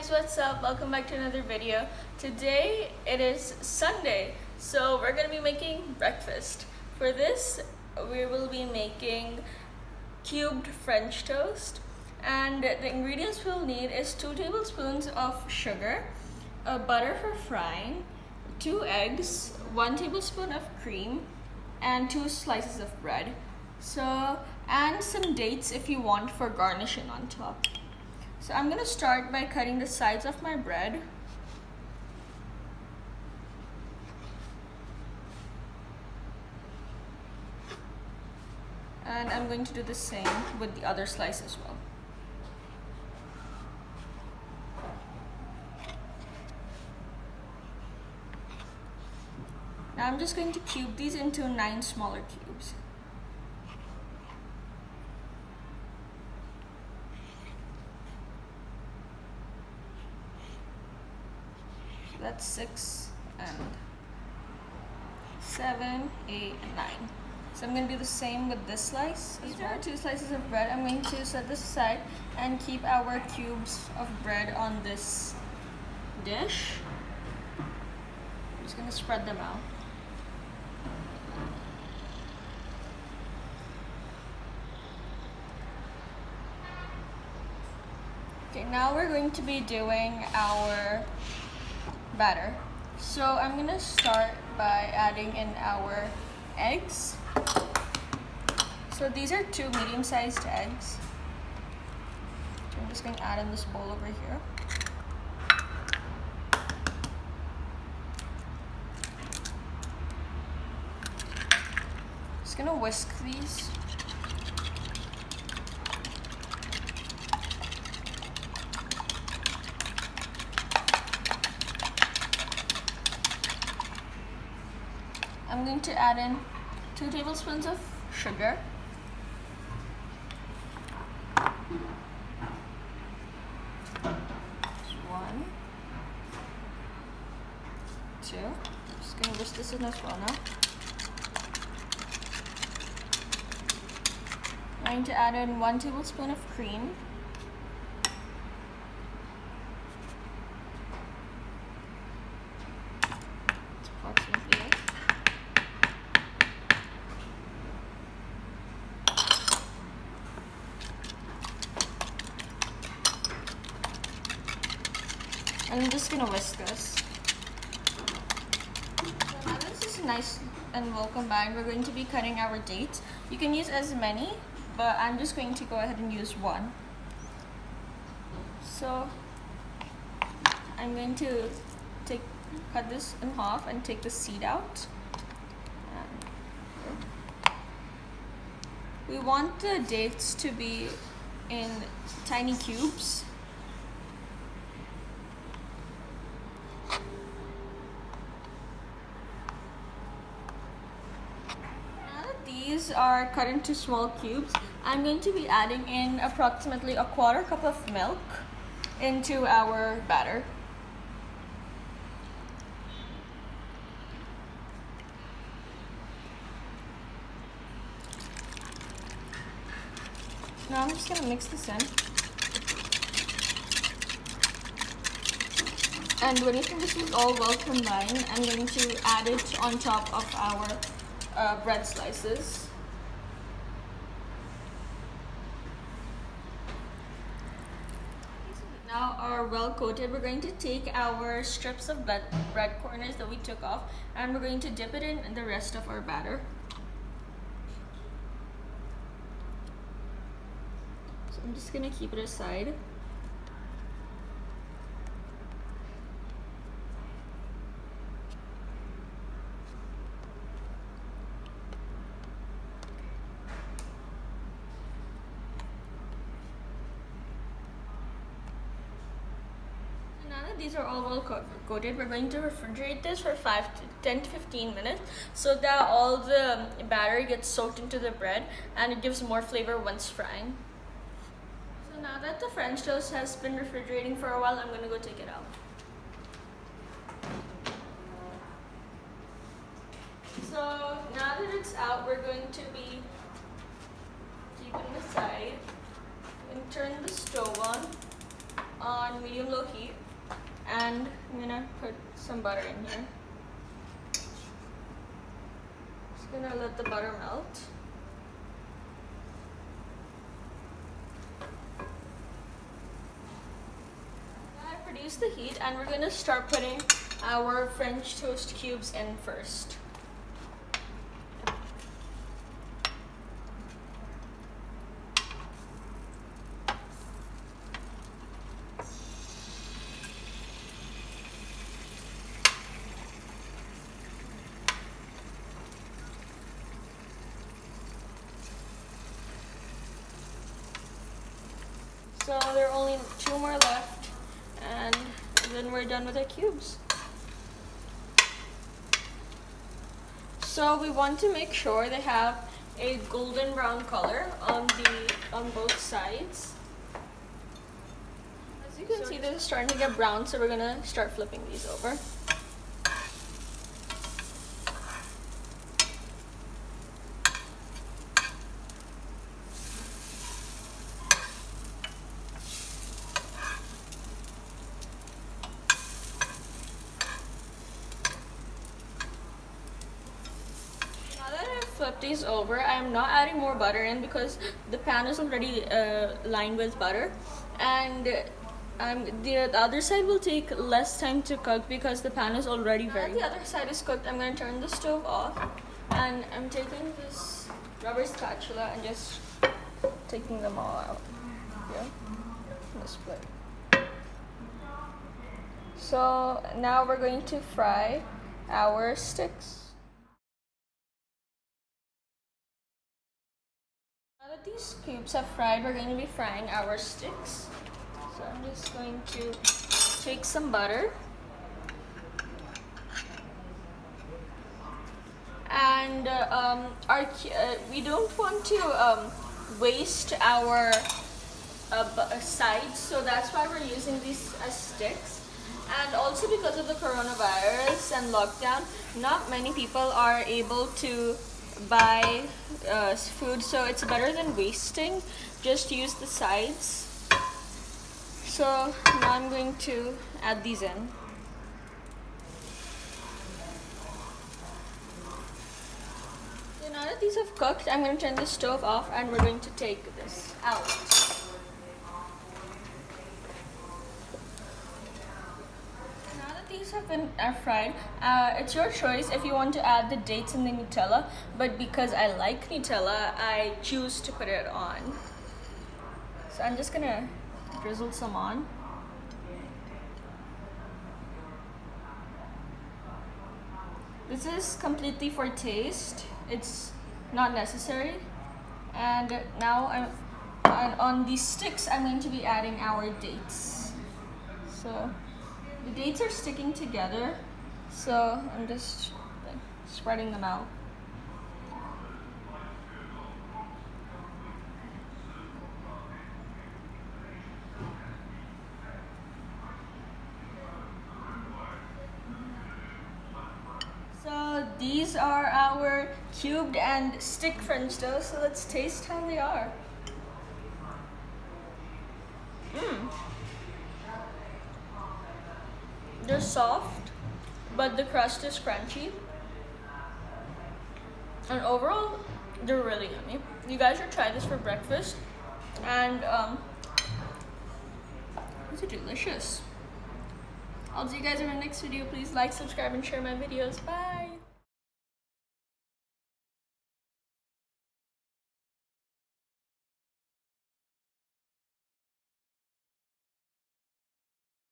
guys, what's up? Welcome back to another video. Today it is Sunday, so we're gonna be making breakfast. For this, we will be making cubed French toast, and the ingredients we'll need is 2 tablespoons of sugar, butter for frying, 2 eggs, 1 tablespoon of cream, and 2 slices of bread. And some dates if you want for garnishing on top. So I'm gonna start by cutting the sides of my bread. And I'm going to do the same with the other slice as well. Now I'm just going to cube these into 9 smaller cubes. That's 6 and 7, 8, and 9. So I'm going to do the same with this slice. These are 2 slices of bread. I'm going to set this aside and keep our cubes of bread on this dish. I'm just going to spread them out. Okay, now we're going to be doing our batter. So I'm gonna start by adding in our eggs. So these are 2 medium-sized eggs. So I'm just gonna add in this bowl over here. Just gonna whisk these. I'm going to add in 2 tablespoons of sugar, 1, 2. Just going to whisk this in as well now. I'm going to add in 1 tablespoon of cream, and I'm just gonna whisk this. So now this is nice and well combined. We're going to be cutting our dates. You can use as many, but I'm just going to go ahead and use 1. So I'm going to cut this in half and take the seed out. We want the dates to be in tiny cubes. These are cut into small cubes. I'm going to be adding in approximately a 1/4 cup of milk into our batter. Now I'm just going to mix this in. And when you think this is all well combined, I'm going to add it on top of our bread slices. Now are well coated. We're going to take our strips of bread corners that we took off, and we're going to dip it in the rest of our batter. So I'm just going to keep it aside. These are all well coated. We're going to refrigerate this for 10 to 15 minutes so that all the batter gets soaked into the bread and it gives more flavor once frying. So now that the French toast has been refrigerating for a while, I'm going to go take it out. So now that it's out, we're going to be keeping it aside and turn the stove on. on medium-low heat, and I'm gonna put some butter in here. Just gonna let the butter melt. Reduce the heat, and we're gonna start putting our French toast cubes in first. So there are only 2 more left, and then we're done with our cubes. So we want to make sure they have a golden brown color on both sides. As you can see, they're starting to get brown, so we're gonna start flipping these over. Flip these over. I'm not adding more butter in because the pan is already lined with butter, and the other side will take less time to cook because the pan is already very. Now the other side is cooked, I'm going to turn the stove off, and I'm taking this rubber spatula and just taking them all out. Yeah, this plate. So now we're going to fry our sticks. Now that these cubes have fried, we're going to be frying our sticks. So I'm just going to take some butter and we don't want to waste our sides, so that's why we're using these as sticks. And also because of the coronavirus and lockdown, not many people are able to buy food, so it's better than wasting. Just use the sides. So now I'm going to add these in. So now that these have cooked, I'm going to turn the stove off and we're going to take this out. These have been fried. It's your choice if you want to add the dates and the Nutella, but because I like Nutella, I choose to put it on. So I'm just gonna drizzle some on. This is completely for taste. It's not necessary. And now on these sticks, I'm going to be adding our dates. So the dates are sticking together, so I'm just spreading them out. So these are our cubed and stick French toast, so let's taste how they are. They're soft, but the crust is crunchy. And overall, they're really yummy. You guys should try this for breakfast. And these are delicious. I'll see you guys in my next video. Please like, subscribe, and share my videos. Bye!